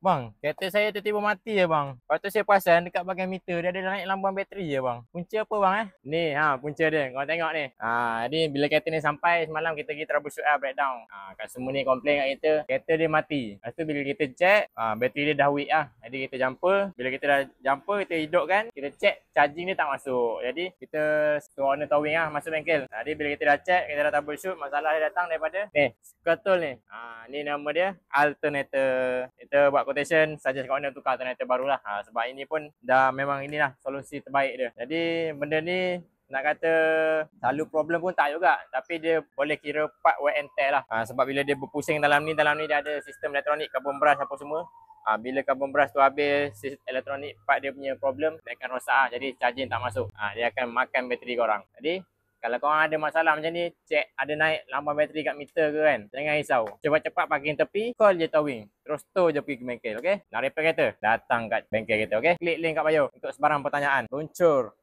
Bang, kereta saya tiba-tiba mati ya bang. Lepas tu saya perasan dekat bahagian meter dia ada naik lambang bateri ya bang. Punca apa bang eh? Ni punca dia. Kau tengok ni. Ni bila kereta ni sampai semalam kita pergi troubleshoot breakdown. Customer ni komplain kat kita, kereta dia mati. Lepas tu bila kita check, bateri dia dah weak lah. Jadi kita jumper. Bila kita dah jumper, kita hidupkan, kita check charging dia tak masuk. Jadi kita suruh owner towing masuk bengkel. Jadi bila kita dah check, kita dah troubleshoot, masalah dia datang daripada ni, scuttle ni. Ni nama dia alternator. Kita buat quotation, suggest kat owner tukar alternator barulah. Sebab ini pun dah memang inilah solusi terbaik dia. Jadi benda ni nak kata selalu problem pun tak juga, tapi dia boleh kira part wear and tear lah. Sebab bila dia berpusing dalam ni dia ada sistem elektronik, carbon brush apa semua. Bila carbon brush tu habis, sistem elektronik part dia punya problem, dia akan rosak. Jadi charging tak masuk. Dia akan makan bateri korang. Jadi kalau korang ada masalah macam ni, check ada naik lambang bateri kat meter ke kan, jangan risau. Cepat-cepat parking tepi, call je towing. Terus tow je pergi ke bengkel, okey? Nak repair kereta? Datang kat bengkel kita, okey? Klik link kat bio untuk sebarang pertanyaan. Luncur